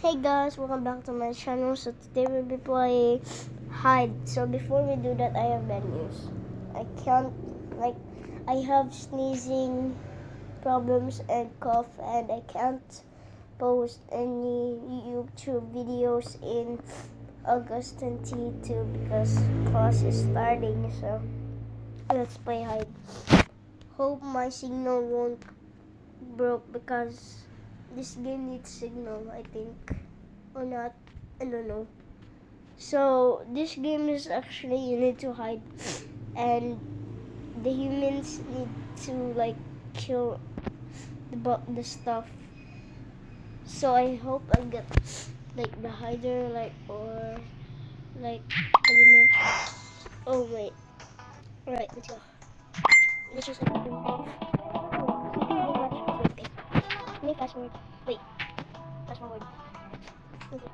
Hey guys, welcome back to my channel. So today we'll be playing hide. So before we do that, I have bad news. I have sneezing problems and cough, and I can't post any YouTube videos in August 22 because class is starting. So let's play hide. Hope my signal won't broke because this game needs signal, I think, or not, I don't know. So this game is actually you need to hide, and the humans need to like kill the stuff. So I hope I get like the hider, or I don't know. Oh wait, alright, let's go. Let's just fast forward. Wait, fast forward. Okay.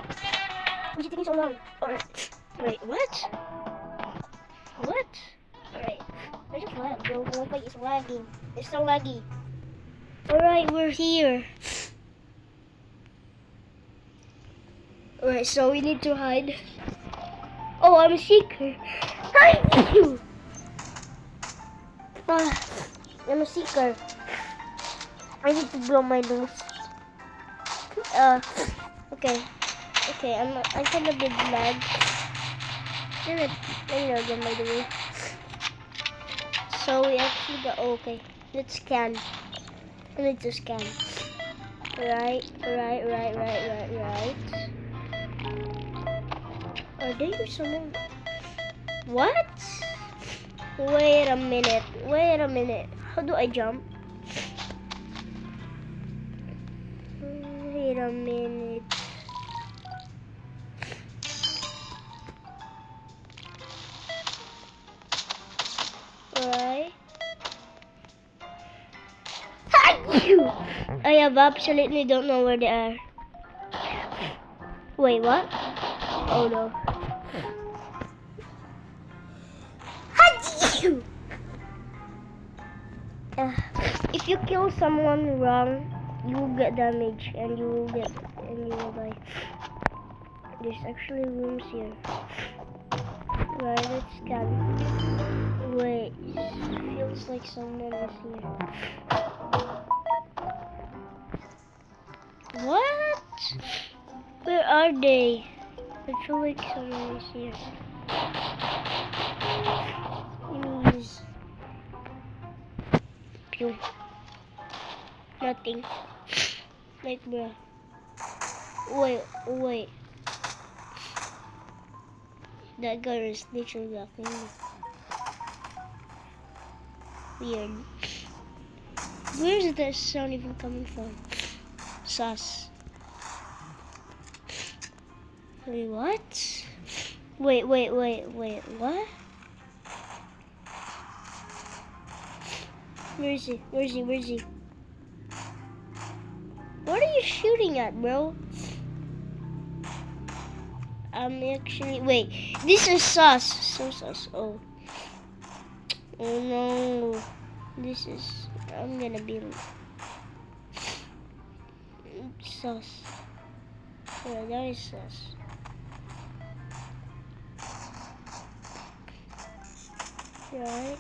Why is it taking so long? Alright. Wait, what? What? Alright. I just lag, bro. The Wi-Fi is lagging. It's so laggy. Alright, we're here. Alright, so we need to hide. Oh, I'm a seeker. Hide you! I'm a seeker. I need to blow my nose. Okay. Okay, I'm kind of bit lag. Damn it. There you go, by the way. So we actually got, okay. Let's scan. I need to scan. Right. Are there someone? What? Wait a minute. How do I jump? Wait a minute. Right. I have absolutely don't know where they are. Wait, what? Oh no. If you kill someone wrong, you will get damage and you will die. There's actually rooms here. Right, let's scan. Wait, feels like someone is here. What? Where are they? I feel like someone is here. Please. Pew. Nothing. Like, bruh. Wait. That guy is literally blocking me. Weird. Where is that sound even coming from? Sus. Wait, what? Wait, what? Where is he? What are you shooting at, bro? I'm actually, wait, this is sus. So sus. Oh no. This is, I'm gonna be sus. Yeah, that is sus. Right.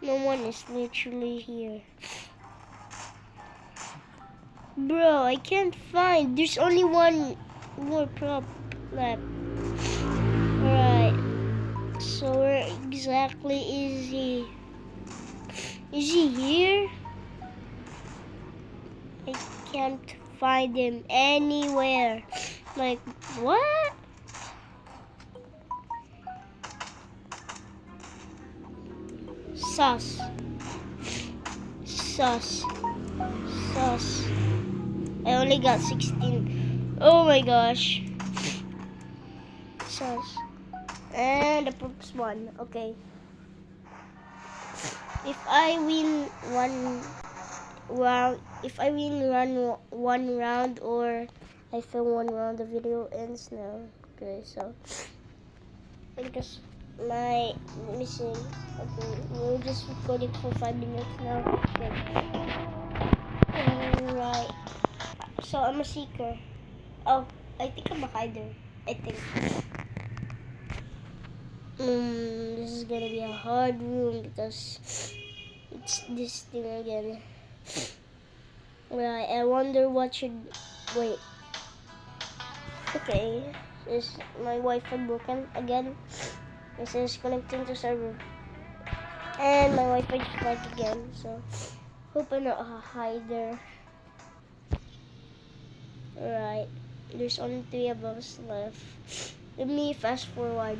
No one is literally here. Bro, I can't find. There's only one more prop left. Alright. So where exactly is he? Is he here? I can't find him anywhere. Like, what? Sus. I only got 16. Oh my gosh. Sus. And the purpose one. Okay. If I win one round, or I fail one round, the video ends now. Okay, so I guess let me see. Okay, we're just recording for 5 minutes now. Okay. So I'm a seeker. Oh, I think I'm a hider. I think. This is gonna be a hard room because it's this thing again. Right, I wonder what should... Wait. Okay. Is my Wi-Fi broken again? This is connecting to server. And my Wi-Fi just like again, so... Hope I'm not a hider. Alright. There's only 3 of us left. Let me fast forward.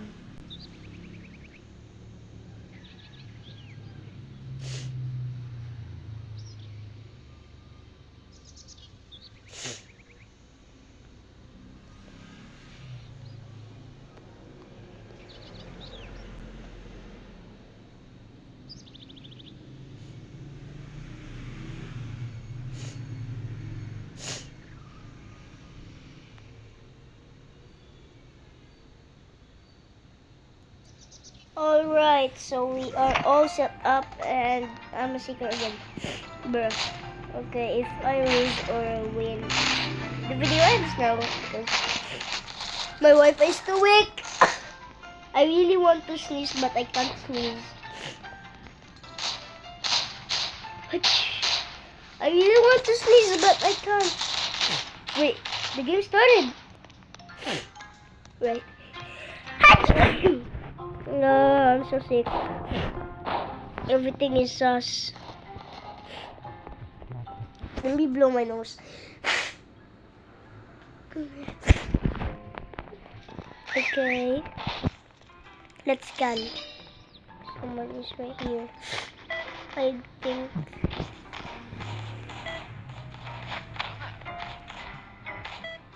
Alright, so we are all set up and I'm a seeker again. Bruh. Okay, if I lose or win, the video ends now because my Wi-Fi is too weak. I really want to sneeze but I can't sneeze. I really want to sneeze but I can't. Wait, the game started. Right. No, I'm so sick. Everything is sus. Let me blow my nose. Okay. Let's scan. Someone is right here. I think.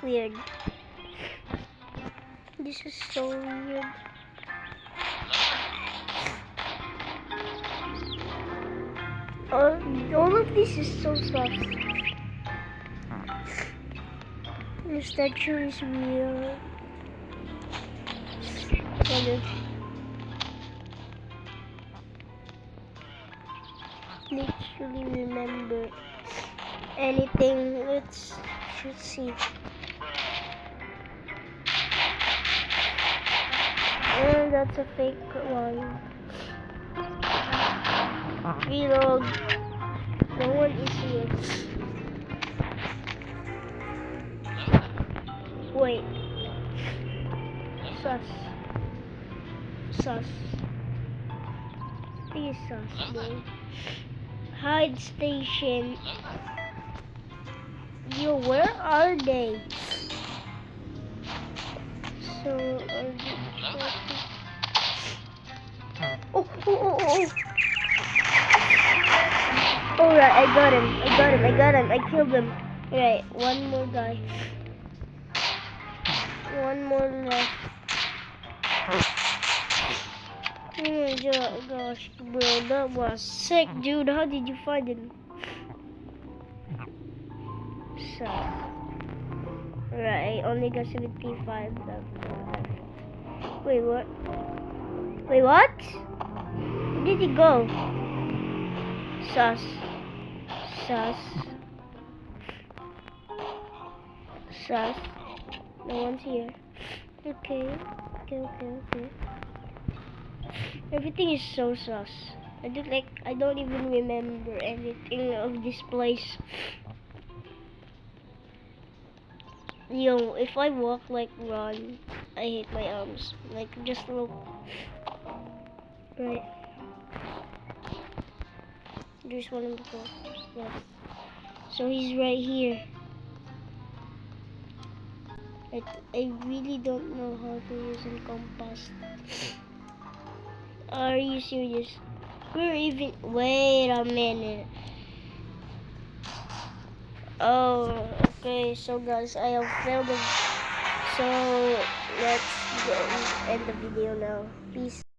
Weird. This is so weird. All of this is so soft. The statue is weird. Literally remember anything. Let's see. And that's a fake one. Reload. No one is here. Wait. Sus. This is sus, bro. Hide station. Yo, where are they? So, oh. Alright, I got him. I killed him. Alright, one more guy. One more left. Oh my gosh, bro, that was sick, dude. How did you find him? So, alright, I only got 75 left. Wait, what? Where did he go? Sus. No one's here. Okay. Everything is so sus. I don't even remember anything of this place. Yo, if I walk like run, I hate my arms. Like, just look. Right. There's one in the floor. So he's right here. I really don't know how to use a compass. Are you serious? Wait a minute. Oh, okay. So guys, I have failed it. So let's end the video now. Peace.